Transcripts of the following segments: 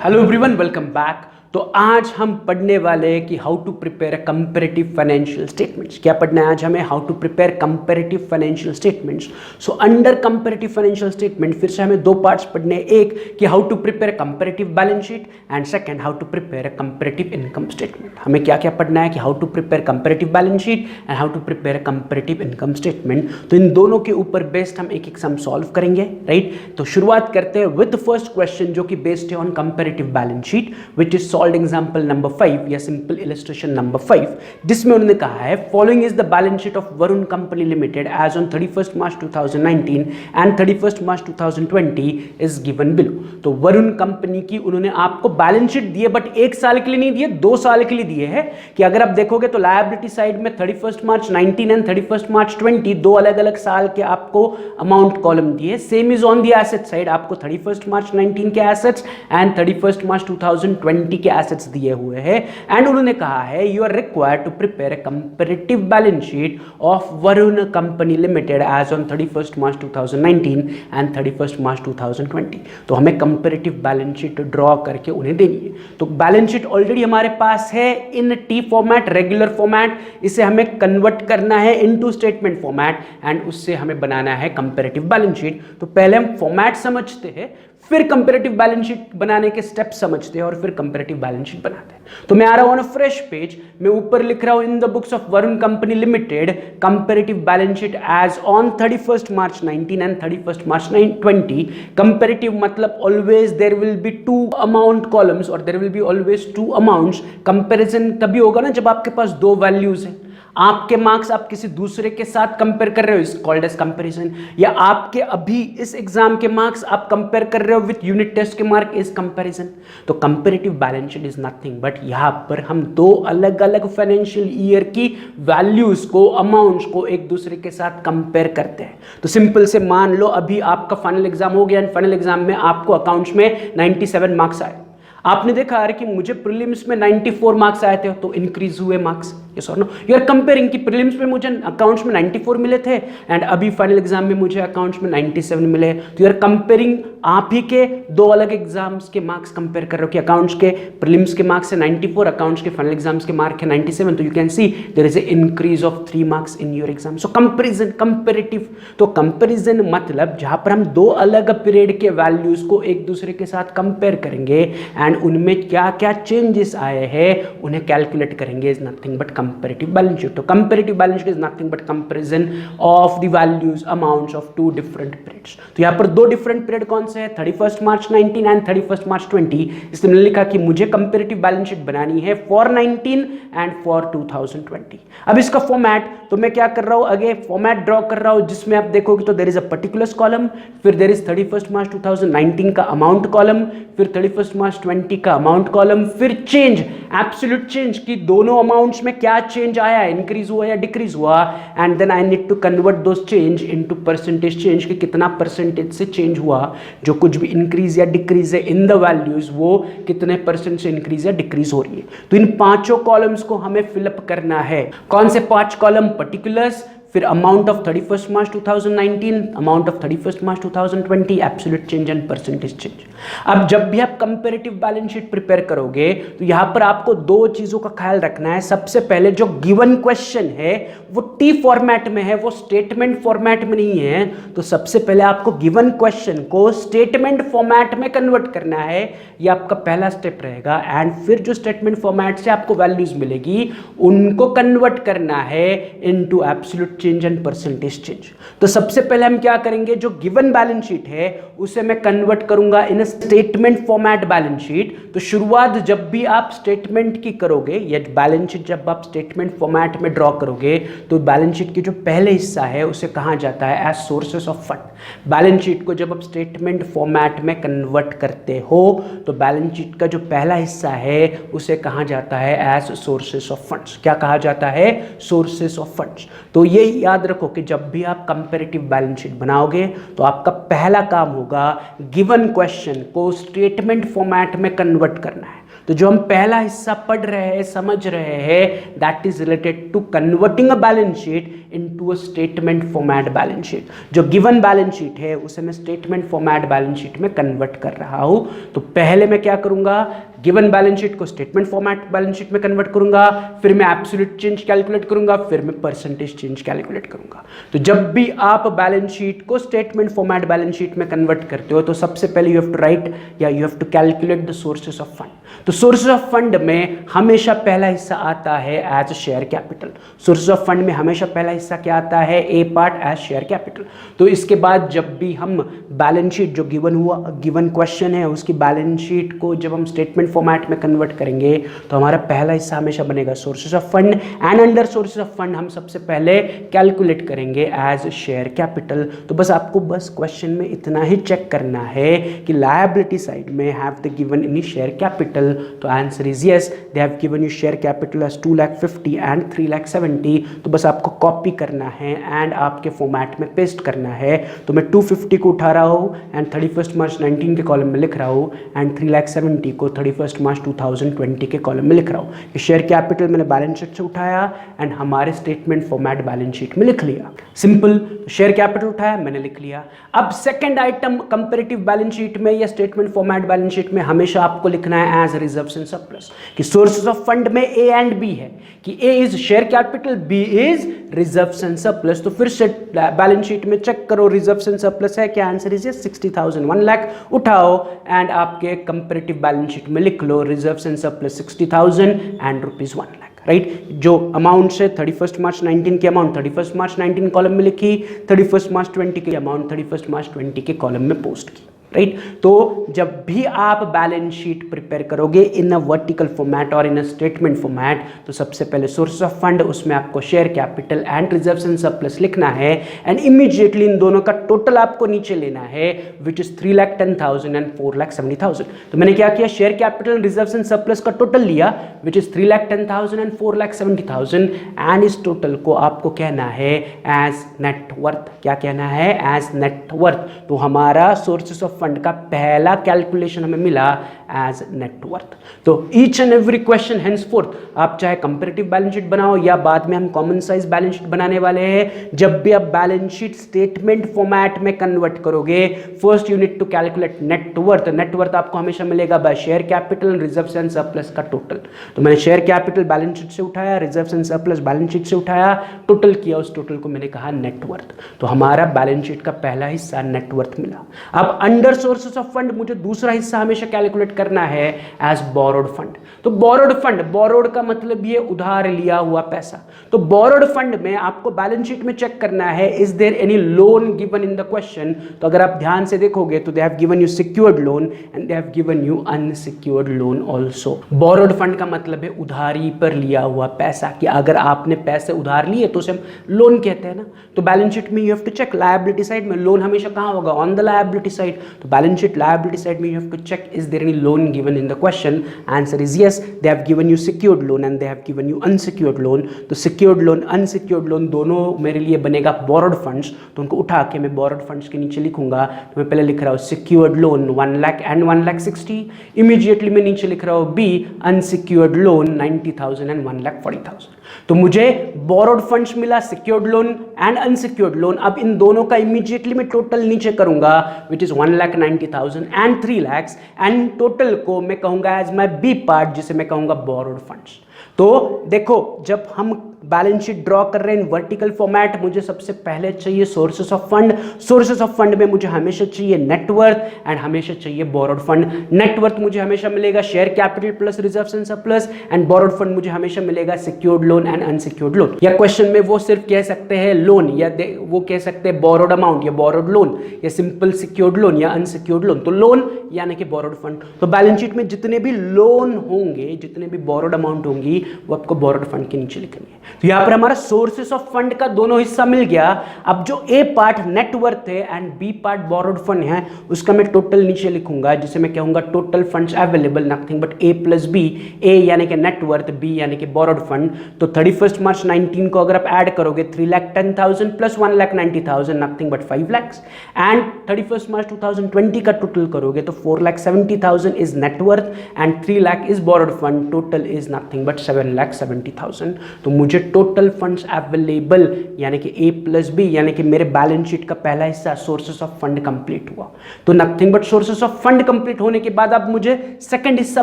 Hello everyone, welcome back. तो आज हम पढ़ने वाले हैं कि how to prepare a comparative financial statements. क्या पढ़ना है आज हमें? How to prepare comparative financial statements. So under comparative financial statement फिर से हमें दो पार्ट्स पढ़ने हैं। एक कि how to prepare comparative balance sheet and second how to prepare a comparative income statement. हमें क्या क्या पढ़ना है कि how to prepare comparative balance sheet and how to prepare comparative income statement. तो इन दोनों के ऊपर बेस्ड हम एक एक सम सॉल्व करेंगे, राइट। तो शुरुआत करते हैं विद फर्स्ट क्वेश्चन जो कि बेस्ड है on comparative balance sheet which is example number 5 या सिंपल इलस्ट्रेशन नंबर 5, जिसमें उन्होंने कहा है following is the balance sheet of Varun company limited as on 31st March 2019 and 31st March 2020 is given below. तो Varun company की उन्होंने आपको बैलेंस शीट दी है, बट एक साल के लिए नहीं दिए, 2 साल के लिए दिए हैं। कि अगर आप देखोगे तो लायबिलिटी साइड में 31st March 19 and 31st March 20 दो अलग अलग साल के आपको अमाउंट कॉलम दिए। Same is on the asset side, आपको 31st मार्च 19 के एसेट्स एंड 31st मार्च 2020 के एसेट्स दिए हुए हैं। एंड उन्होंने कहा है you are required to prepare a comparative balance sheet of Varun company limited as on 31st March 2019 and 31st March 2020। तो हमें कंपैरेटिव बैलेंस शीट ड्रॉ करके उन्हें देनी है। तो बैलेंस शीट ऑलरेडी हमारे पास है इन टी फॉर्मेट, रेगुलर फॉर्मेट। इसे हमें कन्वर्ट करना है इनटू स्टेटमेंट फॉर्मेट एंड उससे हमें बनाना है कंपैरेटिव बैलेंस शीट। तो पहले हम फॉर्मेट समझते हैं, फिर कंपैरेटिव बैलेंस शीट बनाने के स्टेप समझते हैं और फिर कंपैरेटिव बैलेंस शीट बनाते हैं। तो मैं आ रहा हूं ऑन अ फ्रेश पेज, मैं ऊपर लिख रहा हूं in the books of Varun company limited comparative balance sheet as on 31st March 19 and 31st March 20। Comparative मतलब always there will be 2 amount columns और there will be always 2 amounts. Comparison तभी होगा ना जब आपके पास 2 वैल्यूज हैं। आपके मार्क्स आप किसी दूसरे के साथ कंपेयर कर रहे हो, इज कॉल्ड एज कंपैरिजन। या आपके अभी इस एग्जाम के मार्क्स आप कंपेयर कर रहे हो विद यूनिट टेस्ट के मार्क, इज कंपैरिजन। तो comparative balance sheet is nothing but यहां पर हम 2 अलग अलग फाइनेंशियल ईयर की वैल्यूज को, अमाउंट्स को एक दूसरे के साथ कंपेयर करते हैं। तो सिंपल से मान लो अभी आपका फाइनल एग्जाम हो गया एंड फाइनल एग्जाम में आपको अकाउंट्स में 97 मार्क्स आए। आपने देखा यार कि मुझे प्रीलिम्स में 94 मार्क्स आए थे, तो इंक्रीज हुए मार्क्स, यस और नो। यू आर कंपेयरिंग कि प्रीलिम्स में मुझे अकाउंट्स में 94 मिले थे एंड अभी फाइनल एग्जाम में मुझे अकाउंट्स में 97 मिले। तो यू आर कंपेयरिंग, आप ही के 2 अलग एग्जाम्स के मार्क्स कंपेयर कर रहे हो कि अकाउंट्स के प्रीलिम्स के मार्क्स है 94, अकाउंट्स के फाइनल एग्जाम्स के मार्क है 97। तो you can see there is a increase of 3 marks in your exam. So comparison, comparative. तो कंपेरिजन मतलब जहां पर हम 2 अलग पीरियड के वैल्यूज को एक दूसरे के साथ कंपेयर करेंगे एंड उनमें क्या क्या चेंजेस आए हैं उन्हें कैलकुलेट करेंगे, is nothing but comparative balance sheet. तो comparative balance sheet is nothing but comparison of the values, amounts of 2 different periods. तो यहां पर 2 डिफरेंट पीरियड कौन से हैं? 31st March 19 and 31st March 20। इसलिए मैंने लिखा कि मुझे कंपैरेटिव बैलेंस शीट बनानी है फॉर 19 एंड फॉर 2020। अब इसका फॉर्मेट तो मैं क्या कर रहा हूं, आगे फॉर्मेट ड्रॉ कर रहा हूं जिसमें आप देखोगे तो there is a particulars column, फिर देयर इज 31st मार्च 2019 का अमाउंट कॉलम, फिर 31st मार्च 20 का अमाउंट कॉलम, फिर चेंज, एब्सोल्यूट चेंज कि दोनों अमाउंट्स में क्या चेंज आया, इंक्रीज हुआ या डिक्रीज हुआ। And then I need to convert those change into percentage change कि कितना परसेंटेज से चेंज हुआ, जो कुछ भी इंक्रीज या डिक्रीज है इन द वैल्यूज वो कितने परसेंट से इंक्रीज या डिक्रीज हो रही है। तो इन 5 कॉलम्स को हमें फिलअप करना है। कौन से 5 कॉलम? पर्टिकुलर्स, फिर amount of 31st March 2019, amount of 31st March 2020, absolute change and percentage change. अब जब भी आप कंपैरेटिव बैलेंस शीट प्रिपेयर करोगे तो यहां पर आपको 2 चीजों का ख्याल रखना है। सबसे पहले जो गिवन क्वेश्चन है वो टी फॉर्मेट में है, वो स्टेटमेंट फॉर्मेट में नहीं है। तो सबसे पहले आपको गिवन क्वेश्चन को स्टेटमेंट फॉर्मेट में कन्वर्ट करना है, ये आपका पहला स्टेप रहेगा। एंड फिर जो स्टेटमेंट फॉर्मेट से आपको वैल्यूज मिलेगी उनको कन्वर्ट करना है into absolute change and percentage change. तो सबसे पहले हम क्या करेंगे, जो गिवन बैलेंस शीट है उसे मैं कन्वर्ट करूंगा इन स्टेटमेंट फॉर्मेट बैलेंस शीट। तो शुरुआत जब भी आप स्टेटमेंट की करोगे या बैलेंस शीट जब आप स्टेटमेंट फॉर्मेट में ड्रॉ करोगे तो बैलेंस शीट की जो पहले हिस्सा है उसे कहा जाता है as sources of fund. Balance sheet को जब आप स्टेटमेंट फॉर्मेट में कन्वर्ट करते हो तो बैलेंस शीट का जो पहला हिस्सा है उसे कहा जाता है एज सोर्सेस ऑफ फंड्स। क्या कहा जाता है? Sources of funds. तो ये याद रखो कि जब भी आप कंपैरेटिव बैलेंस शीट बनाओगे तो आपका पहला काम होगा गिवन क्वेश्चन को स्टेटमेंट फॉर्मेट में कन्वर्ट करना है। तो जो हम पहला हिस्सा पढ़ रहे हैं, समझ रहे हैं, that is related to converting a balance sheet into a statement format balance sheet. जो गिवन बैलेंस शीट है उसे मैं स्टेटमेंट फॉर्मेट बैलेंस शीट में कन्वर्ट कर रहा हूं। तो पहले मैं क्या करूंगा, गिवन बैलेंस शीट को स्टेटमेंट फॉर्मेट बैलेंस शीट में कन्वर्ट करूंगा, फिर मैं एब्सोल्यूट चेंज कैलकुलेट करूंगा, फिर मैं परसेंटेज चेंज कैलकुलेट करूंगा। तो जब भी आप बैलेंस शीट को स्टेटमेंट फॉर्मेट बैलेंस शीट में कन्वर्ट करते हो तो सबसे पहले यू हैव टू राइट या you have to calculate the sources of fund. तो सोर्सेस ऑफ फंड में हमेशा पहला हिस्सा आता है as share capital. Sources of fund में हमेशा पहला हिस्सा क्या आता है, A part as share capital. तो इसके बाद जब भी हम बैलेंस शीट जो गिवन हुआ, गिवन क्वेश्चन है, उसकी बैलेंस शीट को जब हम स्टेटमेंट फॉर्मेट में कन्वर्ट करेंगे तो हमारा पहला हिस्सा हमेशा बनेगा sources of fund, and under sources of fund हम सबसे पहले कैलकुलेट करेंगे एज शेयर कैपिटल। तो बस आपको बस क्वेश्चन में इतना ही चेक करना है कि लायबिलिटी साइड में have they given any share capital. तो answer is yes, they have given you share capital as 2,50,000 and 3,70,000। तो बस आपको कॉपी करना है एंड आपके फॉर्मेट में पेस्ट करना है। तो मैं 250 को उठा रहा हूँ एंड 31 मार्च 19 के कॉलम में लिख रहा हूँ, एंड 3,70,000 को 31 मार्च 2020 के कॉलम में लिख रहा हूँ। ये शेयर कैपिटल मैंने बैलेंस शीट से उठाया एंड हमारे स्टेटमेंट फॉर्मेट बैलेंस शीट में लिख लिया। सिंपल, शेयर कैपिटल उठाया, मैंने लिख लिया। अब second item comparative balance sheet में या स्टेटमेंट फॉर्मेट बैलेंस शीट में हमेशा आपको लिखना है एज रिजर्व्स एंड सरप्लस, कि सोर्सेस ऑफ फंड में ए एंड बी है, कि A is share capital, B is reserves and surplus. तो फिर से बैलेंस शीट में चेक करो रिजर्व्स एंड सरप्लस है क्या, आंसर इज 60,000, 1 लाख उठाओ एंड आपके कंपैरेटिव बैलेंस शीट में लिख लो reserves and surplus 60,000 and rupees 1 lakh. Right, जो अमाउंट से 31 मार्च 19 की अमाउंट 31 मार्च 19 कॉलम में लिखी, 31 मार्च 20 की अमाउंट 31 मार्च 20 के कॉलम में पोस्ट की। राइट, तो जब भी आप बैलेंस शीट प्रिपेयर करोगे इन अ वर्टिकल फॉर्मेट और इन अ स्टेटमेंट फॉर्मेट, तो सबसे पहले सोर्स ऑफ फंड, उसमें आपको share capital and reserves and surplus लिखना है, एंड इमीडिएटली इन दोनों का टोटल आपको नीचे लेना है, विच इज 3,10,000 एंड 4,70,000। तो मैंने क्या किया, share capital reserves and surplus का टोटल लिया, विच इज 3,10,000 एंड 4,70,000, एंड इस टोटल को आपको कहना है एज नेटवर्थ। क्या कहना है, एज नेटवर्थ। तो हमारा सोर्सेस ऑफ फंड का पहला कैलकुलेशन हमें मिला एज नेटवर्थ। तो ईच एंड एवरी क्वेश्चन हेंसफोर्थ, आप चाहे कंपैरेटिव बैलेंस शीट बनाओ या बाद में हम कॉमन साइज बैलेंस शीट बनाने वाले हैं, जब भी आप बैलेंस शीट स्टेटमेंट फॉर्मेट में कन्वर्ट करोगे, first you need to calculate net worth. Net worth आपको हमेशा मिलेगा by share capital and reserves and surplus का टोटल। तो मैंने शेयर कैपिटल बैलेंस शीट से उठाया, reserves and surplus balance sheet से उठाया, टोटल किया, उस टोटल को मैंने कहा नेटवर्थ। तो हमारा बैलेंस शीट का पहला हिस्सा नेटवर्थ मिला। अब अंडर सोर्सेस ऑफ फंड मुझे दूसरा हिस्सा हमेशा कैलकुलेट करना है एज बोरोड फंड। तो बोरोड फंड, बोरोड का मतलब ये उधार लिया हुआ पैसा। तो बोरोड फंड में आपको बैलेंस शीट में चेक करना है is there any loan given in the question. तो अगर आप ध्यान से देखोगे तो they have given you secured loan and they have given you unsecured loan also. Borrowed fund का मतलब है उधारी पर लिया हुआ पैसा, कि अगर आपने पैसे उधार लिए तो उसे हम लोन कहते हैं ना। तो बैलेंस शीट में you have to check liability side में लोन हमेशा कहां होगा, ऑन द लायबिलिटी साइड। तो बैलेंस शीट लायबिलिटी साइड में you have to check is there any loan given in the question, answer is yes, they have given you secured loan and they have given you unsecured loan. तो secured loan unsecured loan दोनों मेरे लिए बनेगा borrowed funds. तो उनको उठा के मैं बोरोड फंड्स के नीचे लिखूंगा। तो मैं पहले लिख रहा हूँ secured loan 1 lakh and 1,60,000, immediately मैं नीचे लिख रहा हूँ बी अनसिक्योर्ड लोन 90,000 एंड 1,40,000। तो मुझे बोरोड फंड्स मिला, secured loan and unsecured loan. अब इन दोनों का इमीडिएटली मैं टोटल नीचे करूंगा, which is 1,90,000 and 3 lakh, and total को मैं कहूंगा एज माय बी पार्ट, जिसे मैं कहूंगा बोरोड फंड्स। तो देखो, जब हम बैलेंस शीट ड्रॉ कर रहे हैं वर्टिकल फॉर्मेट, मुझे सबसे पहले चाहिए sources of fund. Sources of fund में मुझे हमेशा चाहिए नेटवर्थ एंड हमेशा चाहिए बोरोड फंड। नेटवर्थ मुझे हमेशा मिलेगा share capital plus reserves and surplus, and borrowed fund मुझे हमेशा मिलेगा secured loan and unsecured loan. या क्वेश्चन में वो सिर्फ कह सकते हैं लोन, या वो कह सकते हैं बोरोड अमाउंट या बोरोड लोन, या सिंपल सिक्योर्ड लोन या अनसिक्योर्ड लोन। तो लोन यानी कि बोरोड फंड। तो बैलेंस शीट में जितने भी लोन होंगे, जितने भी बोरोड अमाउंट होंगी, होगी वो आपको बोरोड फंड के नीचे लिखनी है। तो यहाँ पर हमारा सोर्सेस ऑफ फंड का दोनों हिस्सा मिल गया। अब जो ए पार्ट नेटवर्थ है and B part borrowed fund है उसका मैं टोटल नीचे लिखूंगा, जिसे मैं कहूंगा total funds available, nothing but A plus B. A यानी कि नेटवर्थ, बी यानी कि बोरोड फंड। तो 31 मार्च 19 को अगर आप ऐड करोगे 3,10,000 plus 1,90,000 nothing but 5 lakhs, and 31 मार्च 2020 का टोटल करोगे तो 4,70,000 is net worth and 3 lakh is borrowed fund, total is nothing but 7,70,000। तो मुझे टोटल फंड्स अवेलेबल यानी कि ए प्लस बी यानी कि मेरे बैलेंस शीट का पहला हिस्सा सोर्सेस ऑफ फंड कंप्लीट हुआ। तो nothing but sources of fund complete होने के बाद अब मुझे सेकंड हिस्सा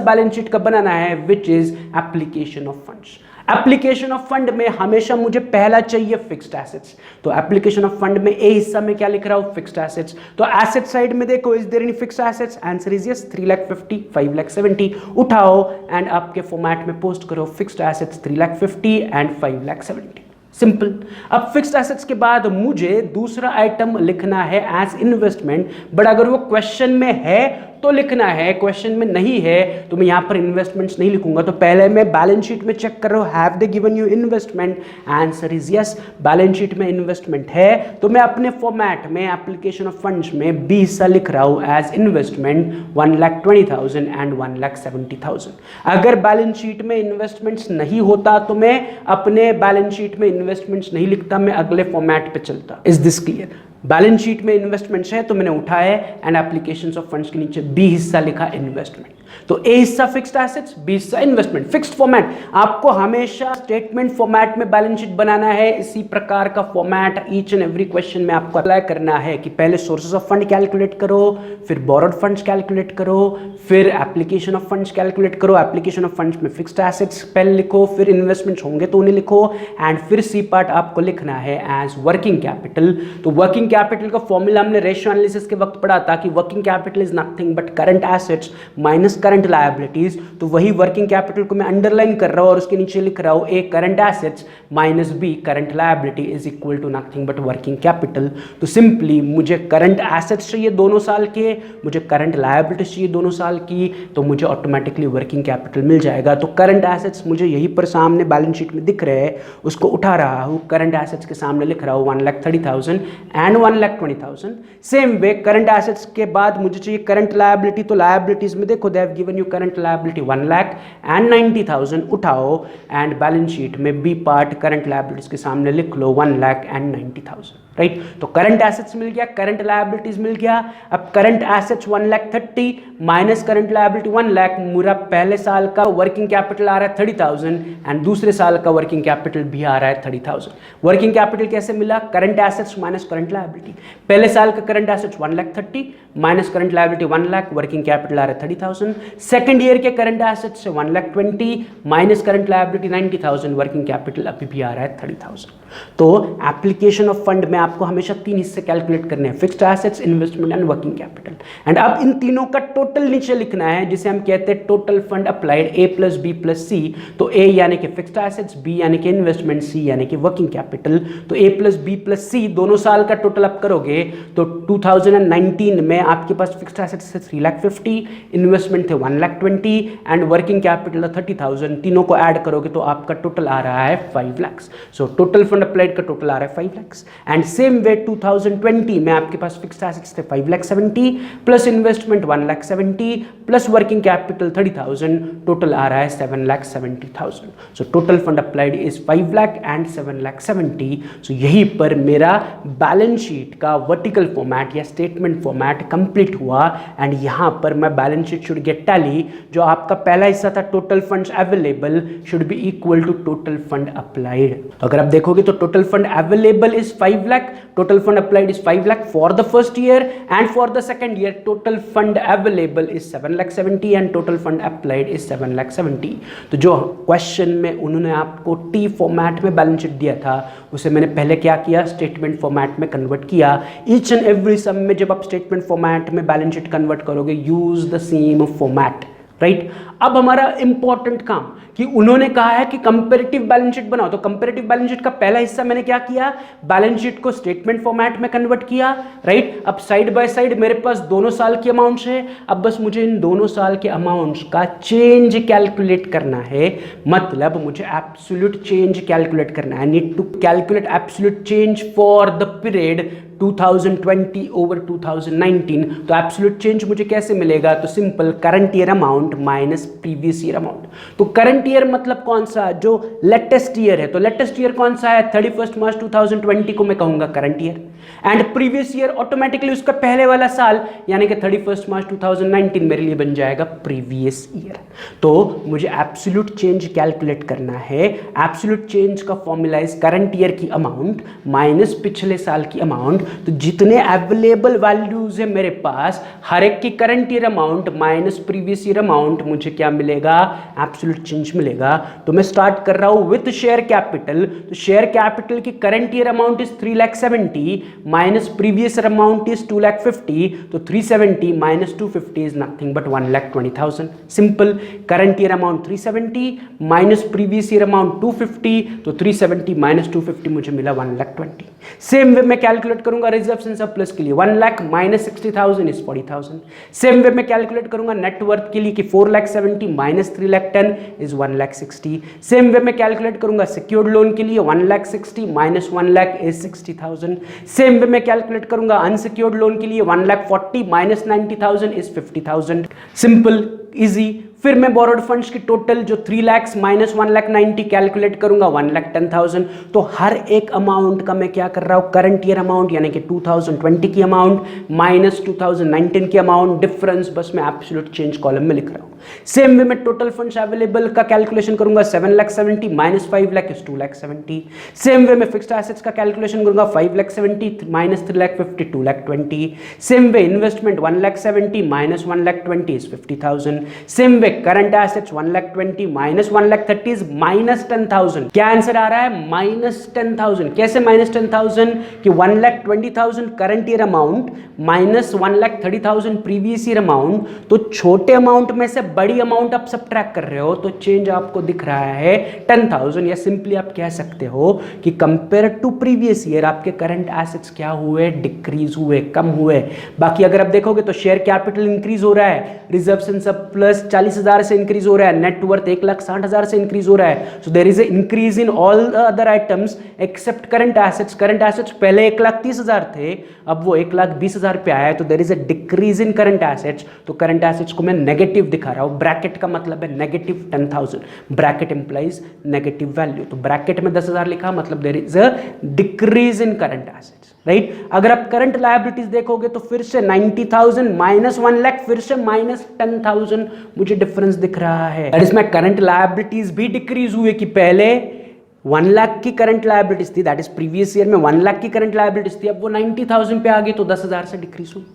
बैलेंस शीट का बनाना है, which is application of funds. Application of fund में हमेशा मुझे पहला चाहिए फिक्स्ड एसेट्स। तो एप्लीकेशन ऑफ फंड में ए हिस्सा में क्या लिख रहा हूं, फिक्स्ड एसेट्स। तो एसेट साइड में देखो, is there any fixed assets? Answer is yes, 3,50,000, 5,70,000। उठाओ एंड आपके फॉर्मेट में पोस्ट करो फिक्स्ड एसेट्स 3,50,000 एंड 5,70,000। सिंपल। अब फिक्स्ड एसेट्स के बाद मुझे दूसरा आइटम लिखना है एज इन्वेस्टमेंट, बट अगर वो क्वेश्चन में है तो लिखना है, क्वेश्चन में नहीं है तो मैं यहां पर इन्वेस्टमेंट्स नहीं लिखूंगा। तो पहले मैं बैलेंस शीट में चेक कर रहा हूं, have they given you investment? Answer is yes, balance sheet में इन्वेस्टमेंट है। तो मैं अपने फॉर्मेट में एप्लीकेशन ऑफ फंड्स में बी हिस्सा लिख रहा हूं एज इन्वेस्टमेंट 1,20,000 एंड 1,70,000। अगर बैलेंस शीट में इन्वेस्टमेंट्स नहीं होता तो मैं अपने बैलेंस शीट में इन्वेस्टमेंट्स नहीं लिखता, मैं अगले फॉर्मेट पे चलता। Is this clear? Balance sheet में इन्वेस्टमेंट्स है तो मैंने उठाया एंड एप्लीकेशंस ऑफ फंड्स के नीचे बी हिस्सा लिखा इन्वेस्टमेंट। तो ए हिस्सा फिक्स्ड एसेट्स, बी हिस्सा इन्वेस्टमेंट। फिक्स्ड फॉर्मेट आपको हमेशा स्टेटमेंट फॉर्मेट में बैलेंस शीट बनाना है। इसी प्रकार का format each and every question में आपको अप्लाई करना है कि पहले सोर्सेज ऑफ फंड कैलकुलेट करो, फिर बोरोड फंड्स कैलकुलेट करो, फिर एप्लीकेशन ऑफ फंड्स कैलकुलेट करो। एप्लीकेशन ऑफ फंड्स में फिक्स्ड एसेट्स पहले लिखो, फिर इन्वेस्टमेंट्स होंगे तो उन्हें लिखो, एंड फिर सी पार्ट आपको लिखना है एज वर्किंग कैपिटल। तो वर्किंग कैपिटल का फॉर्मूला हमने रेशियो एनालिसिस के वक्त पढ़ा था कि working capital is nothing but current assets minus current liabilities. तो वही वर्किंग कैपिटल को मैं अंडरलाइन कर रहा हूं और उसके नीचे लिख रहा हूं A current assets minus B current liability is equal to nothing but working capital. तो सिंपली मुझे करंट एसेट्स चाहिए 2 साल के, मुझे करंट लायबिलिटी चाहिए 2 साल की, तो मुझे ऑटोमेटिकली वर्किंग कैपिटल मिल जाएगा। तो करंट एसेट्स मुझे यहीं पर सामने बैलेंस शीट में दिख रहे हैं, उसको उठा रहा हूं, करंट एसेट्स के सामने लिख रहा हूं 1,30,000 and 1,20,000। Same way current assets के बाद मुझे चाहिए करंट लायबिलिटी। तो लायबिलिटीज में देखो, दे have given you current liability 1,90,000। उठाओ एंड बैलेंस शीट में बी पार्ट करंट लायबिलिटीज के सामने लिख लो 1,90,000। राइट, तो करंट एसेट्स मिल गया, करंट लायबिलिटीज मिल गया। अब current assets 1,30,000 minus current liability 1,00,000, मेरा पहले साल का वर्किंग कैपिटल आ रहा है 30,000 एंड दूसरे साल का वर्किंग कैपिटल भी आ रहा है 30,000। वर्किंग कैपिटल कैसे मिला? Current assets minus current liability. पहले साल का current assets 1,30,000 minus current liability 1,00,000, working capital आ रहा है 30,000। सेकंड ईयर के current assets 1,20,000 minus current liability 90,000, working capital अभी भी आ रहा है 30,000। तो एप्लीकेशन ऑफ फंड में आपको हमेशा 3 हिस्से कैलकुलेट करने हैं, fixed assets, investment and working capital. And अब इन तीनों का टोटल नीचे लिखना है, जिसे हम कहते हैं टोटल फंड अप्लाइड ए प्लस बी प्लस सी। तो ए यानी कि फिक्स्ड एसेट्स, बी यानी कि इन्वेस्टमेंट, सी यानी कि वर्किंग कैपिटल। तो ए प्लस बी प्लस सी 2 साल का टोटल अप करोगे तो 2019 में आपके पास फिक्स्ड एसेट्स थे 3,50,000, इन्वेस्टमेंट थे 1,20,000 एंड वर्किंग कैपिटल 30,000। तीनों को ऐड करोगे तो आपका टोटल आ रहा है 5 lakhs। सो टोटल फंड अप्लाइड का टोटल आ रहा है 5 lakhs। एंड सेम वे 2020 में आपके पास फिक्स्ड एसेट्स थे 5,70,000 plus investment 1,70,000 plus working capital 30,000, total आ रहा है 7,70,000। So total fund applied is 5 lakh and 7,70,000। So यहीं पर मेरा बैलेंस शीट का वर्टिकल फॉर्मेट या स्टेटमेंट फॉर्मेट कंप्लीट हुआ। एंड यहां पर मैं balance sheet should get tally, जो आपका पहला हिस्सा था total funds available should be equal to total fund applied. तो अगर आप देखोगे तो total fund available is 5 lakh, total fund applied is 5 lakh for the first year, and for the second year total fund available is 7,70,000 and total fund applied is 7,70,000। तो जो question में उन्होंने आपको टी फॉर्मेट में balance sheet दिया था उसे मैंने पहले क्या किया, स्टेटमेंट फॉर्मेट में कन्वर्ट किया। ईच एंड एवरी सम में जब आप स्टेटमेंट फॉर्मेट में बैलेंस शीट कन्वर्ट करोगे, use the same format. Right. अब हमारा इंपॉर्टेंट काम कि उन्होंने कहा है कि कंपैरेटिव बैलेंस शीट बनाओ, तो कंपैरेटिव बैलेंस शीट का पहला हिस्सा मैंने क्या किया, बैलेंस शीट को स्टेटमेंट फॉर्मेट में कन्वर्ट किया, राइट। अब साइड बाय साइड मेरे पास दोनों साल के अमाउंट्स है, अब बस मुझे इन दोनों साल के अमाउंट्स का चेंज कैलकुलेट करना है, मतलब मुझे एब्सोल्यूट चेंज कैलकुलेट करना है। I need to calculate absolute change for the period 2020 over 2019। तो एब्सोल्यूट चेंज मुझे कैसे मिलेगा, तो simple current year amount minus previous year amount. तो करंट ईयर मतलब कौन सा, जो लेटेस्ट ईयर है, तो लेटेस्ट ईयर कौन सा है, 31 मार्च 2020 को मैं कहूंगा current year, and previous year automatically उसका पहले वाला साल यानी कि 31 मार्च 2019 मेरे लिए बन जाएगा प्रीवियस ईयर। तो मुझे एब्सोल्यूट चेंज कैलकुलेट करना है, एब्सोल्यूट चेंज का फॉर्मूला इज करंट ईयर की अमाउंट माइनस पिछले साल की अमाउंट। तो जितने अवेलेबल वैल्यूज है मेरे पास, हर एक की current year amount minus previous year amount, मुझे क्या मिलेगा, एब्सोल्यूट चेंज मिलेगा। तो मैं स्टार्ट कर रहा हूं विथ शेयर कैपिटल। तो शेयर कैपिटल की current year amount is 3,70,000 minus previous year amount is 2,50,000। तो 370 minus 250 is nothing but 1,20,000। Simple, current year amount 370 minus previous year amount 250, तो 370 माइनस 250 मुझे मिला 1,20,000। सेम वे में कैलकुलेट करूंगा रिजर्व्स एंड सरप्लस के लिए, 1 lakh minus 60,000 is 40,000। Same way में calculate करूंगा नेटवर्थ के लिए कि 4,70,000 माइनस 3,10,000 इज 1,60,000। सेम वे में कैलकुलेट करूंगा सिक्योर्ड लोन के लिए 1,60,000 minus 1 lakh is 60,000। Same way में कैलकुलेट करूंगा अनसिक्योर्ड लोन के लिए 1,40,000 माइनस 90,000 इज 50,000। Simple, easy. फिर मैं बोरोड फंड्स की टोटल जो 3 लाख माइनस 1,90,000 कैलकुलेट करूंगा 1,10,000। तो हर एक अमाउंट का मैं क्या कर रहा हूं, करंट ईयर अमाउंट यानी कि 2020 की अमाउंट माइनस 2019 की अमाउंट, डिफरेंस बस मैं एब्सोल्यूट चेंज कॉलम में लिख रहा हूं। सेम वे में टोटल फंड्स अवेलेबल का कैलकुलेशन करूंगा 7,70,000 minus 5 lakh is 2,70,000। Same way में फिक्स्ड एसेट्स का कैलकुलेशन करूंगा 5,70,000 minus 3,50,000 2,20,000। Same way investment 1,70,000 minus 1,20,000 is 50,000। Same way current assets 1,20,000 minus 1,30,000 is minus 10,000। क्या आंसर आ रहा है, माइनस 10,000। कैसे माइनस 10,000, कि 1,20,000 current year amount minus 1,30,000 previous year amount. तो छोटे अमाउंट में से बड़ी अमाउंट आप सबट्रैक्ट कर रहे हो, तो चेंज आपको दिख रहा है 10,000। या सिंपली आप कह सकते हो कि कंपेयर टू प्रीवियस ईयर आपके करंट एसेट्स क्या हुए, डिक्रीज हुए, कम हुए। बाकी अगर आप देखोगे तो शेयर कैपिटल इंक्रीज हो रहा है, रिजर्व्स एंड सरप्लस 40,000 से इंक्रीज हो रहा है, नेटवर्थ 1,60,000 से इंक्रीज हो रहा है। So there is a increase in all other items except current assets. Current assets पहले 1,30,000 थे, अब वो 1,20,000 पे आया है, तो there is a decrease in current assets. तो करंट एसेट्स को मैं नेगेटिव दिखा रहा हूं, ब्रैकेट का मतलब है negative 10,000, bracket implies negative value. तो ब्रैकेट में 10,000 लिखा, मतलब there is a decrease in current assets, right. अगर आप करंट लायबिलिटीज देखोगे तो फिर से 90,000 माइनस 1 लाख, फिर से माइनस 10,000 मुझे डिफरेंस दिख रहा है। और इसमें करंट लायबिलिटीज भी डिक्रीज हुए कि पहले 1 लाख की करंट लायबिलिटीज थी, दैट इज प्रीवियस ईयर में 1 लाख की करंट लायबिलिटीज थी, अब वो 90,000 पे आ गई, तो 10,000 से डिक्रीज हुई।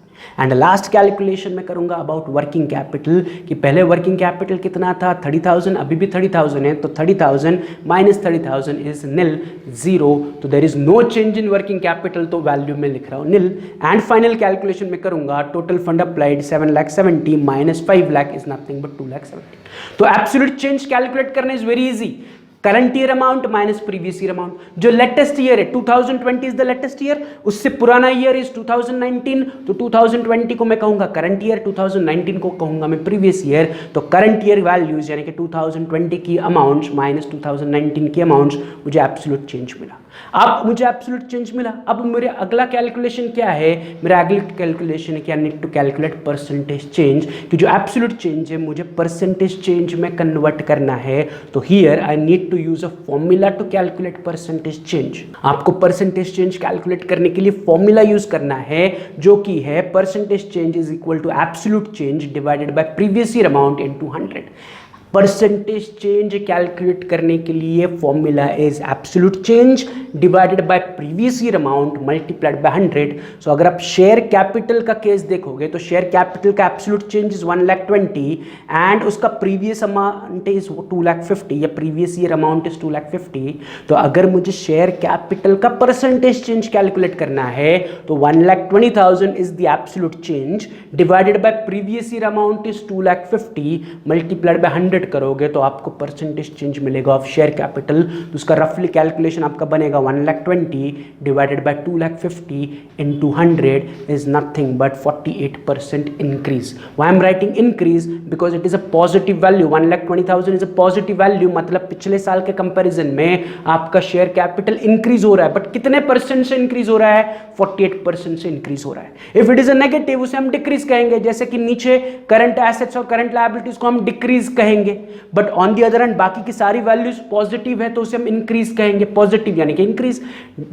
एंड लास्ट कैलकुलेशन में करूंगा अबाउट वर्किंग कैपिटल, कि पहले वर्किंग कैपिटल कितना था 30,000, अभी भी 30,000 है, तो 30,000 माइनस 30,000 इज निल, जीरो। तो there is no change in working capital, तो वैल्यू में लिख रहा हूं निल। एंड फाइनल कैलकुलेशन में करूंगा total fund applied 7,70,000 minus 5 lakh is nothing but 2,70,000। तो एब्सोल्यूट चेंज कैलकुलेट करना is very easy, current year amount minus previous year amount. जो लेटेस्ट ईयर है 2020 इज द लेटेस्ट ईयर, उससे पुराना ईयर इज 2019, तो 2020 को मैं कहूंगा करंट ईयर, 2019 को कहूंगा मैं प्रीवियस ईयर। तो करंट ईयर वैल्यूज यानी कि 2020 की अमाउंट्स माइनस 2019 की अमाउंट्स, मुझे एब्सोल्यूट चेंज मिला। अब मुझे एब्सोल्यूट चेंज मिला, अब मेरे अगला कैलकुलेशन क्या है, मेरा अगला कैलकुलेशन है कि I need to calculate percentage change, कि जो एब्सोल्यूट चेंज है मुझे परसेंटेज चेंज में कन्वर्ट करना है। तो here I need to use a formula to calculate percentage change. आपको परसेंटेज चेंज कैलकुलेट करने के लिए फॉर्मूला यूज करना है, जो कि है percentage change is equal to absolute change divided by previous year amount into 100। Percentage change calculate करने के लिए formula is absolute change divided by previous year amount multiplied by 100। So अगर आप शेयर कैपिटल का केस देखोगे तो share capital का absolute change is 1,20,000 and उसका प्रीवियस अमाउंट इज 2,50,000 या प्रीवियस ईयर अमाउंट इज 2,50,000। तो अगर मुझे शेयर कैपिटल का परसेंटेज चेंज कैलकुलेट करना है तो 1,20,000 is the absolute change divided by previous year amount is 2,50,000 multiplied by 100 करोगे तो आपको परसेंटेज चेंज मिलेगा ऑफ शेयर कैपिटल। तो उसका रफली कैलकुलेशन आपका बनेगा 1,20,000 divided bye 2,50,000 into 100 is nothing but 48% increase. Why I am writing increase because it is a positive value. 1,20,000 is a positive value, मतलब पिछले साल के कंपैरिजन में आपका शेयर कैपिटल इंक्रीज हो रहा है, बट कितने परसेंट से इंक्रीज हो रहा है? 48% से इंक्रीज हो रहा है। If it is a negative उसे हम डिक्रीज कहेंगे, जैसे कि नीचे करंट एसेट्स और करंट लायबिलिटीज को हम डिक्रीज कहेंगे, but on the other hand बाकी की सारी वैल्यूज पॉजिटिव है तो उसे हम इंक्रीज कहेंगे। पॉजिटिव यानी कि इंक्रीज,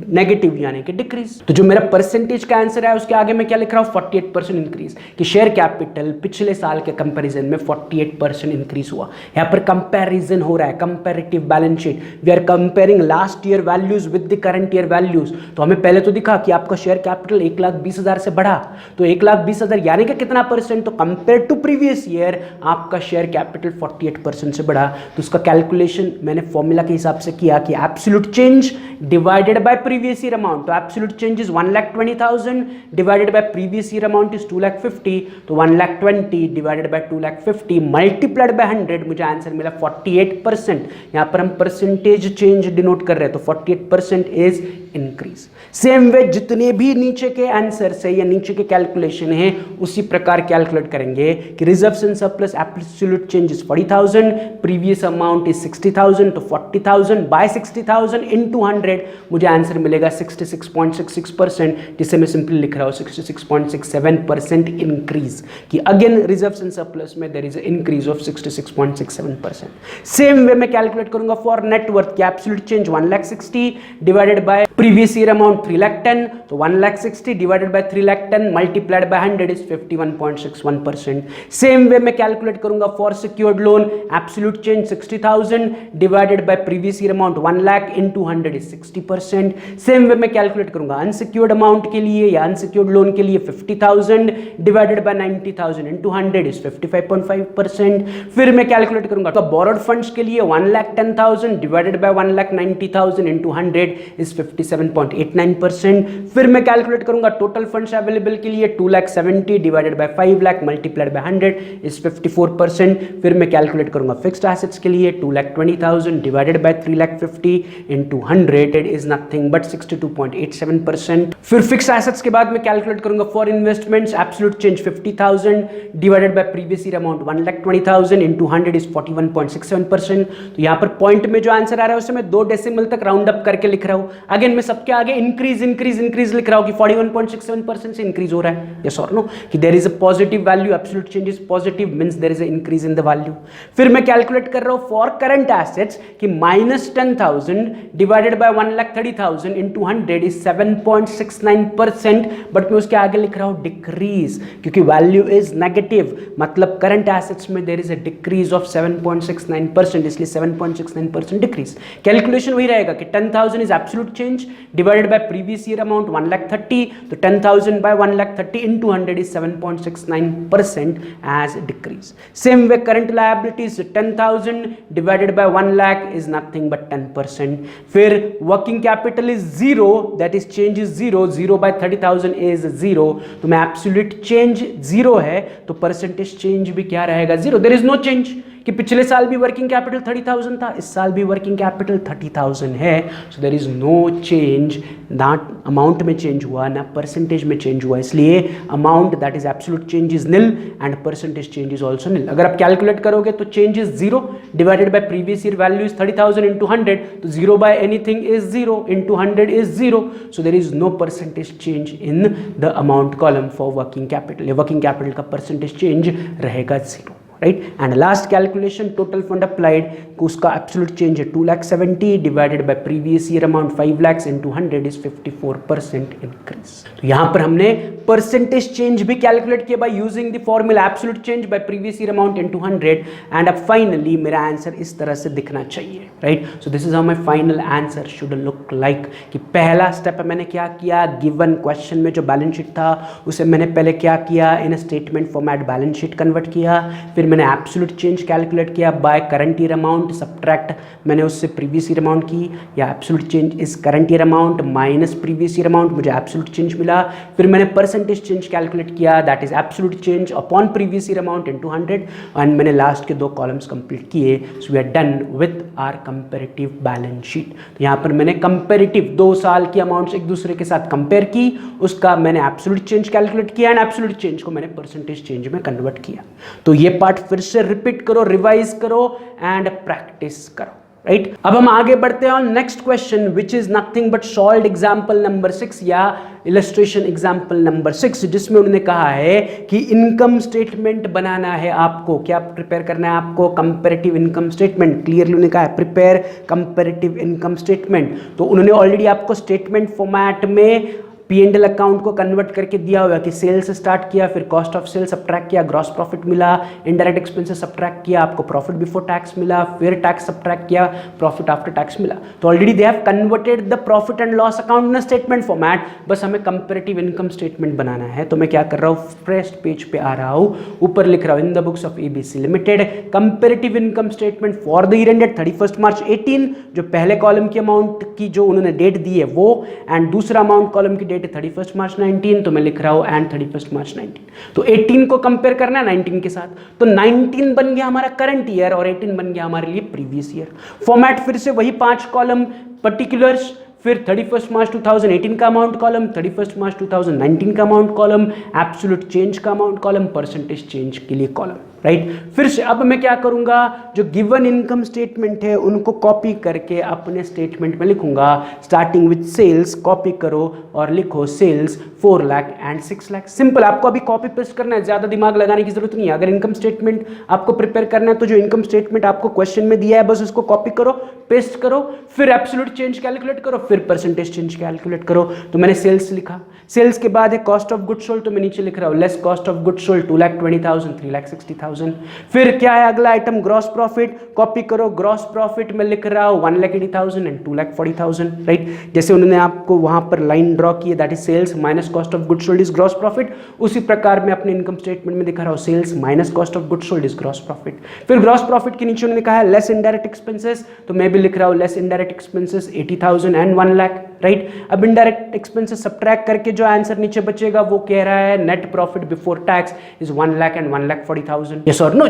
नेगेटिव यानी कि डिक्रीज। तो जो मेरा परसेंटेज का आंसर है उसके आगे मैं क्या लिख रहा हूं? 48% इंक्रीज, कि शेयर कैपिटल पिछले साल के कंपैरिजन में 48% इंक्रीज हुआ। यहां पर कंपैरिजन हो रहा है, comparative balance sheet. We are comparing last year values with the current year values. तो हमें पहले तो दिखा कि आपका शेयर कैपिटल 1,20,000 से बढ़ा, तो 1,20,000 यानी कि कितना परसेंट? तो कंपेयर टू प्रीवियस ईयर आपका शेयर कैपिटल 48% से बढ़ा। तो उसका कैलकुलेशन मैंने फॉर्मूला के हिसाब से किया कि absolute change divided by previous year amount. तो absolute change is 1,20,000 divided by previous year amount is 2,50,000। तो 1,20,000 डिवाइडेड बाय 2,50,000 मल्टीप्लाइड बाय 100 मुझे आंसर मिला 48%। यहां पर हम परसेंटेज चेंज डिनोट कर रहे हैं, तो 48% इज इंक्रीज। सेम वे जितने भी नीचे के आंसर है या नीचे के कैलकुलेशन है उसी प्रकार कैलकुलेट करेंगे कि reserves and surplus absolute change is 40,000, previous amount is 60,000, तो 40,000 बाय 60,000 इनटू 100 मुझे आंसर मिलेगा 66.66%, जिसे मैं सिंपली लिख रहा हूं 66.67% इंक्रीज, कि अगेन रिजर्व्स एंड सरप्लस में there is a increase of 66.67%। Same way मैं कैलकुलेट करूंगा फॉर नेटवर्थ की absolute change 1,60,000 divided by previous year amount 3,10,000, तो 1,60,000 divided by 3,10,000 multiplied by 100 is 51.61%। Same way मैं कैलकुलेट करूंगा for secured loan absolute change 60,000 divided by previous year amount 1,00,000 into 100 is 60%। Same way मैं calculate करूंगा unsecured amount के लिए या unsecured loan के लिए 50,000 डिवाइडेड बाय 90,000 इनटू 100 इज 55.5%। फिर मैं कैलकुलेट करूंगा तो बोरोड फंड्स के लिए 1,10,000 डिवाइडेड बाय 1,90,000 इनटू 100 इज 57.89%। फिर मैं कैलकुलेट करूंगा टोटल फंड्स अवेलेबल के लिए 2,70,000 divided by 5,00,000 multiplied by 100 is 54%। फिर मैं कैलकुलेट करूंगा फिक्स्ड एसेट्स के लिए 2,20,000 divided by 3,50,000 into 100 is nothing but 62.87%। फिर फिक्स्ड एसेट्स के बाद मैं कैलकुलेट करूंगा for investments absolute change 50,000 divided by previous year amount 1,20,000 into 100 is 41.67%। तो यहां पर पॉइंट में जो आंसर आ रहा है उसे मैं 2 डेसिमल तक राउंड अप करके लिख रहा हूं। अगेन मैं सबके आगे इंक्रीज लिख रहा हूं कि 41.67% से इंक्रीज हो रहा है, यस और नो, कि there is a positive value, absolute change is positive means there is a increase in the value. फिर मैं कैलकुलेट कर रहा हूं फॉर करंट एसेट्स कि -10,000 divided by 1,30,000 into 100 is 7.69%, but मैं उसके आगे लिख रहा हूं डिक्रीज क्योंकि वैल्यू इज नेगेटिव, मतलब करंट एसेट्स में there is a decrease of 7.69%, इसलिए 7.69% डिक्रीज। कैलकुलेशन वही रहेगा कि 10,000 is absolute change divided by previous year amount 1,30,000, तो 10,000 by 1,30,000 into 100 is 7.69% as decrease. Same way current liabilities 10,000 divided by 1,00,000 is nothing but 10%। फिर working capital is 0, that is change is 0 by 30,000 is 0, तो मैं absolute change 0 है तो percentage change भी क्या रहेगा? 0। There is no change, कि पिछले साल भी वर्किंग कैपिटल 30,000 था, इस साल भी वर्किंग कैपिटल 30,000 है, so there is no change, ना अमाउंट में चेंज हुआ ना परसेंटेज में चेंज हुआ, इसलिए amount that is absolute change is nil and percentage change is also nil. अगर आप कैलकुलेट करोगे तो change is 0 divided by previous year value is 30,000 into 100, तो 0 by anything is 0 into 100 is 0, so there is no percentage change in the amount column for working capital. Working capital का percentage change रहेगा 0, right. And last calculation total fund applied, उसका absolute change है 2,70,000 divided by previous year amount 5,00,000 into 100 is 54% increase. तो यहां पर हमने percentage change भी calculate किया by using the formula absolute change bye previous year amount into 100 and अब finally मेरा आंसर इस तरह से दिखना चाहिए, right. So this is how my final answer should look like. कि पहला स्टेप मैंने क्या किया, गिवन क्वेश्चन में जो बैलेंस शीट था उसे मैंने पहले क्या किया, in statement format balance sheet convert किया। फिर मैंने एब्सोल्यूट चेंज कैलकुलेट किया by current year amount, subtract मैंने उससे प्रीवियस ईयर अमाउंट की, या absolute change is current year amount minus previous year amount, मुझे एब्सोल्यूट चेंज मिला। फिर मैंने परसेंटेज चेंज कैलकुलेट किया, that is absolute change upon previous year amount into 100 and मैंने लास्ट के 2 कॉलम्स कंप्लीट किए। So we are done with our comparative balance sheet. तो यहाँ पर मैंने कंपैरेटिव 2 साल की अमाउंट्स एक दूसरे के साथ कंपेयर की, उसका मैंने एब्सोल्यूट चेंज कैलकुलेट किया एंड एब्सोल्यूट चेंज को मैंने परसेंटेज चेंज में कन्वर्ट किया। तो ये पार्ट फिर से रिपीट करो, रिवाइज करो एंड प्रैक्टिस करो, राइट। अब हम आगे बढ़ते हैं on next question which is nothing but solved example number 6 या इलस्ट्रेशन एग्जांपल नंबर 6, जिसमें उन्होंने कहा है कि इनकम स्टेटमेंट बनाना है आपको। क्या प्रिपेयर करना है आपको, कंपैरेटिव इनकम स्टेटमेंट। क्लियरली उन्होंने कहा है प्रिपेयर कंपैरेटिव इनकम स्टेटमेंट। तो उन्होंने ऑलरेडी आपको स्टेटमेंट फॉर्मेट में P&L अकाउंट को कन्वर्ट करके दिया हुआ कि सेल्स स्टार्ट किया, फिर कॉस्ट ऑफ सेल सब्ट्रैक्ट किया, ग्रॉस प्रॉफिट मिला, इनडायरेक्ट एक्सपेंसेस सब्ट्रैक्ट किया, आपको प्रॉफिट बिफोर टैक्स मिला, फिर टैक्स सब्ट्रैक्ट किया, प्रॉफिट आफ्टर टैक्स मिला। तो already they have converted the profit and loss account in statement format. बस हमें कंपैरेटिव इनकम स्टेटमेंट बनाना है। तो मैं क्या कर रहा हूँ, फर्स्ट पेज पे आ रहा हूँ, ऊपर लिख रहा हूँ इन the books of ABC limited comparative income statement for the year ended 31 मार्च 18, जो पहले कॉलम की अमाउंट की जो उन्होंने डेट दी है वो, एंड दूसरा अमाउंट कॉलम की डेट है 31 मार्च 19, तो मैं लिख रहा हूं एंड 31 मार्च 19। तो 18 को कंपेयर करना है 19 के साथ, तो 19 बन गया हमारा करंट ईयर और 18 बन गया हमारे लिए प्रीवियस ईयर। फॉर्मेट फिर से वही 5 कॉलम, पर्टिकुलर्स, फिर 31 मार्च 2018 का अमाउंट कॉलम, 31 मार्च 2019 का अमाउंट कॉलम, एब्सोल्यूट चेंज का अमाउंट कॉलम, परसेंटेज चेंज के लिए कॉलम, राइट। फिर से अब मैं क्या करूंगा, जो गिवन इनकम स्टेटमेंट है उनको कॉपी करके अपने स्टेटमेंट में लिखूंगा। स्टार्टिंग विद सेल्स, कॉपी करो और लिखो sales 4 lakh and 6 lakh. Simple, आपको अभी कॉपी पेस्ट करना है, ज्यादा दिमाग लगाने की जरूरत नहीं है। अगर इनकम स्टेटमेंट आपको प्रिपेयर करना है तो जो इनकम स्टेटमेंट आपको क्वेश्चन में दिया है बस उसको कॉपी करो, पेस्ट करो, फिर एब्सोल्यूट चेंज कैलकुलेट करो, फिर परसेंटेज चेंज कैलकुलेट करो। तो मैंने सेल्स लिखा, सेल्स के बाद है कॉस्ट ऑफ गुड्स सोल्ड, तो मैं नीचे लिख रहा हूँ less cost of goods sold 2,20,000 3,60,000। फिर क्या है अगला आइटम, ग्रॉस प्रॉफिट, कॉपी करो, ग्रॉस प्रॉफिट में लिख रहा हूँ 1,80,000 एंड 2,40,000, राइट। जैसे उन्होंने आपको वहां पर लाइन ड्रॉ की है, that is sales minus cost of goods sold is gross profit, उसी प्रकार मैं अपने इनकम स्टेटमेंट में दिखा रहा हूँ sales minus cost of goods sold is gross profit. फिर ग्रॉस प्रॉफिट के नीचे उन्होंने कहा है लेस इनडायरेक्ट एक्सपेंसेस, तो मैं भी लिख रहा हूँ less indirect expenses 80,000 and 1 lakh, right. अब इनडायरेक्ट एक्सपेंसेस सब्ट्रैक्ट करके जो आंसर नीचे बचेगा वो कह रहा है net profit before tax is 1 lakh and 1,40,000। Yes और नो,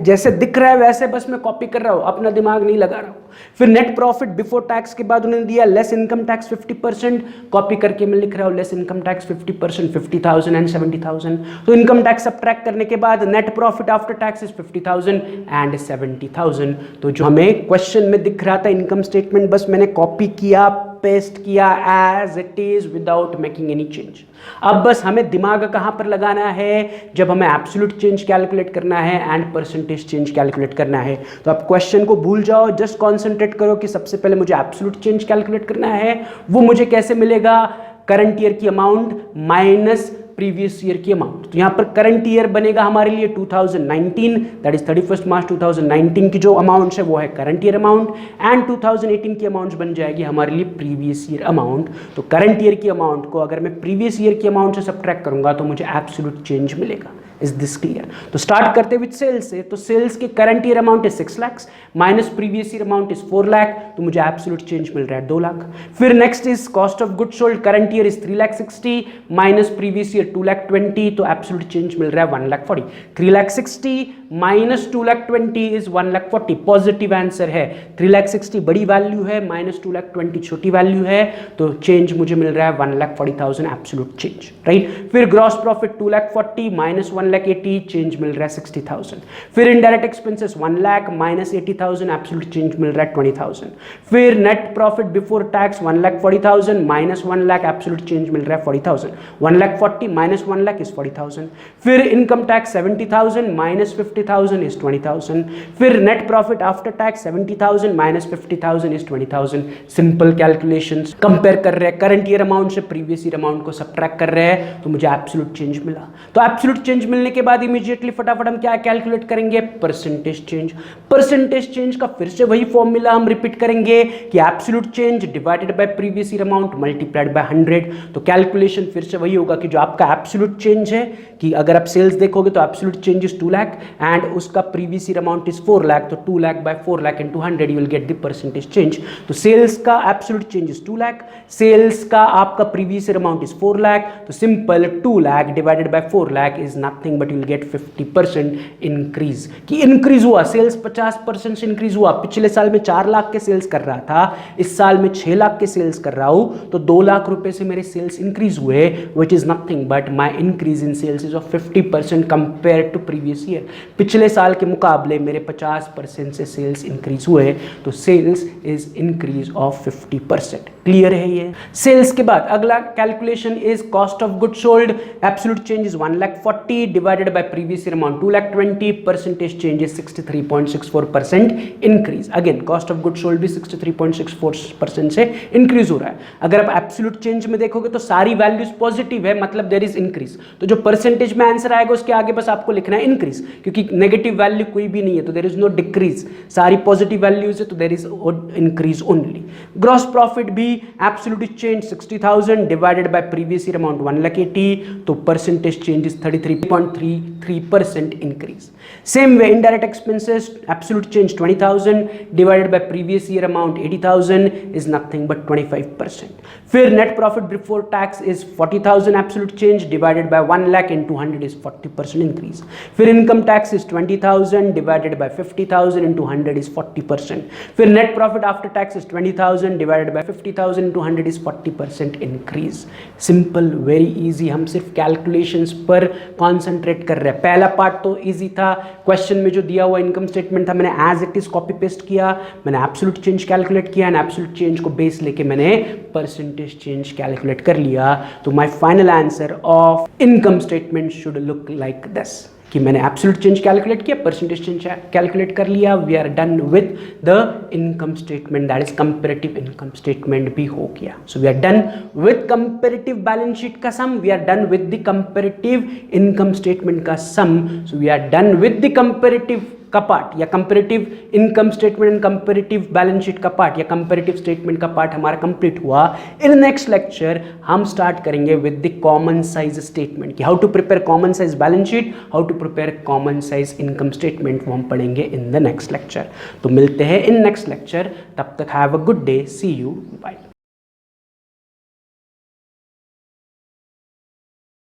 जैसे दिख रहा है वैसे बस मैं कॉपी कर रहा हूं, अपना दिमाग नहीं लगा रहा हूं। फिर नेट प्रॉफिट बिफोर टैक्स के बाद उन्होंने दिया लेस इनकम टैक्स 50%, कॉपी करके मैं लिख रहा हूं लेस इनकम टैक्स 50%, 50,000 एंड 70,000। तो इनकम टैक्स सब्ट्रैक्ट करने के बाद net profit after tax is 50,000 and 70,000। तो जो हमें क्वेश्चन में दिख रहा था इनकम स्टेटमेंट बस मैंने कॉपी किया, पेस्ट किया as it is without making any change. अब बस हमें दिमाग कहां पर लगाना है, जब हमें एब्सोल्यूट चेंज कैलकुलेट करना है एंड परसेंटेज चेंज कैलकुलेट करना है। तो आप क्वेश्चन को भूल जाओ, जस्ट कॉन्सेंट्रेट करो कि सबसे पहले मुझे एब्सोल्यूट चेंज कैलकुलेट करना है। वो मुझे कैसे मिलेगा, करंट ईयर की अमाउंट माइनस प्रीवियस ईयर की अमाउंट। तो यहां पर करंट ईयर बनेगा हमारे लिए 2019, दैट इज 31 मार्च 2019 की जो अमाउंट्स है वो है करंट ईयर अमाउंट, एंड 2018 की अमाउंट्स बन जाएगी हमारे लिए प्रीवियस ईयर अमाउंट। तो करंट ईयर की अमाउंट को अगर मैं प्रीवियस ईयर की अमाउंट से सब्ट्रैक्ट करूंगा तो मुझे एब्सोल्यूट चेंज मिलेगा। Is this clear? तो स्टार्ट करते विद सेल्स से, तो सेल्स के current year amount is 6 lakh minus previous year amount is 4 lakh, तो मुझे एब्सोल्यूट चेंज मिल रहा है 2 लाख। फिर next is cost of goods sold, current year is 3,60,000 minus previous year 2,20,000, तो एब्सोल्यूट चेंज मिल रहा है 1,40,000। 3,60,000 माइनस 2,20,000 इज 1,40,000, पॉजिटिव आंसर है। 3,60,000 बड़ी वैल्यू है, माइनस 2,20,000 छोटी वैल्यू है, तो चेंज मुझे मिल रहा है 1,40,000 एब्सोल्यूट चेंज, राइट। फिर ग्रॉस प्रॉफिट 2,40,000 माइनस 1,40,000 1,80,000, चेंज मिल रहा है 60,000। फिर indirect expenses 1 lakh minus 80,000, absolute change मिल रहा है 20,000। फिर net profit before tax 1,40,000 minus 1 lakh, absolute change मिल रहा है 40,000। 1,40,000 माइनस 1 लाख इज 40,000। फिर इनकम टैक्स 70,000 माइनस 50,000 इज 20,000। फिर net profit after tax 70,000 minus 50,000 is 20,000। Simple calculations, compare कर रहे हैं करंट ईयर अमाउंट से प्रीवियस ईयर अमाउंट को सब्ट्रैक्ट कर रहे हैं, तो मुझे एब्सोल्यूट चेंज मिला। तो एब्सोल्यूट चेंज मिलने के बाद इमीडिएटली फटाफट हम क्या कैलकुलेट करेंगे, परसेंटेज चेंज। परसेंटेज चेंज का फिर से वही फॉर्मूला हम रिपीट करेंगे कि absolute change divided by previous year amount multiplied by 100। तो कैलकुलेशन फिर से वही होगा कि जो आपका एब्सोल्यूट चेंज है, कि अगर आप सेल्स देखोगे तो absolute change is 2 lakh and उसका previous year amount is 4 lakh, तो 2 lakh by 4 lakh into 100 you will get the percentage change. तो सेल्स का absolute change is 2 lakh, sales का आपका previous year amount is 4 lakh, तो simple 2 lakh divided by 4 lakh is nothing but you will get 50% increase. कि increase हुआ, sales 50% से increase हुआ। पिछले साल में 4 लाख के सेल्स कर रहा था, इस साल में 6 लाख के सेल्स कर रहा हूं, तो 2 लाख रुपए से मेरे सेल्स इंक्रीज हुए, which is nothing but my increase in sales is of 50% compare to previous year. पिछले साल के मुकाबले मेरे 50% से सेल्स इंक्रीज हुए, तो sales is increase of 50%। Clear है ये। सेल्स के बाद अगला calculation is cost of good sold. Absolute change is 1,40,000 divided by previous year amount 2,20,000, percentage change is 63.64% increase. Again cost of good sold भी 63.64% से increase हो रहा है। अगर आप एब्सोल्यूट चेंज में देखोगे तो सारी वैल्यूज पॉजिटिव है, मतलब देयर इज इंक्रीज। तो जो परसेंटेज में आंसर आएगा उसके आगे बस आपको लिखना है इंक्रीज, क्योंकि नेगेटिव वैल्यू कोई भी नहीं है, तो देयर इज नो डिक्रीज। सारी पॉजिटिव वैल्यूज है तो there is increase only. Gross profit भी absolute change 60,000 divided by previous year amount 1,80,000, तो percentage change is 33.33% increase. Same way indirect expenses absolute change 20,000 divided by previous year amount 80,000 is nothing but 25%। फिर net profit before tax is 40,000 absolute change divided by 1 lakh into 100 is 40% increase. फिर income tax is 20,000 divided bye 50,000 into 100 is 40%. फिर net profit after tax is 20,000 divided bye 50,000 into 100 is 40% increase. Simple, very easy. हम सिर्फ calculations पर concentrate कर रहे हैं। पहला part तो इजी था, क्वेश्चन में जो दिया हुआ इनकम स्टेटमेंट था मैंने as it is copy paste किया, मैंने एब्सोल्यूट चेंज कैलकुलेट किया एंड एब्सोल्यूट चेंज को बेस लेके मैंने परसेंटेज चेंज कैलकुलेट कर लिया। तो my final answer of income statement should look like this, कि मैंने एब्सोल्यूट चेंज कैलकुलेट किया, परसेंटेज चेंज कैलकुलेट कर लिया, we are done with the income statement, that is comparative income statement भी हो गया। So we are done with comparative balance sheet का sum, we are done with the comparative income statement का sum, so we are done with the comparative का part या comparative income statement and comparative balance sheet का part या comparative statement का part हमारा complete हुआ। In next lecture हम start करेंगे with the common size statement, कि how to prepare common size balance sheet, how to prepare common size income statement, वो हम पढ़ेंगे इन द नेक्स्ट लेक्चर। तो मिलते हैं इन नेक्स्ट लेक्चर, तब तक have a good day, see you, bye.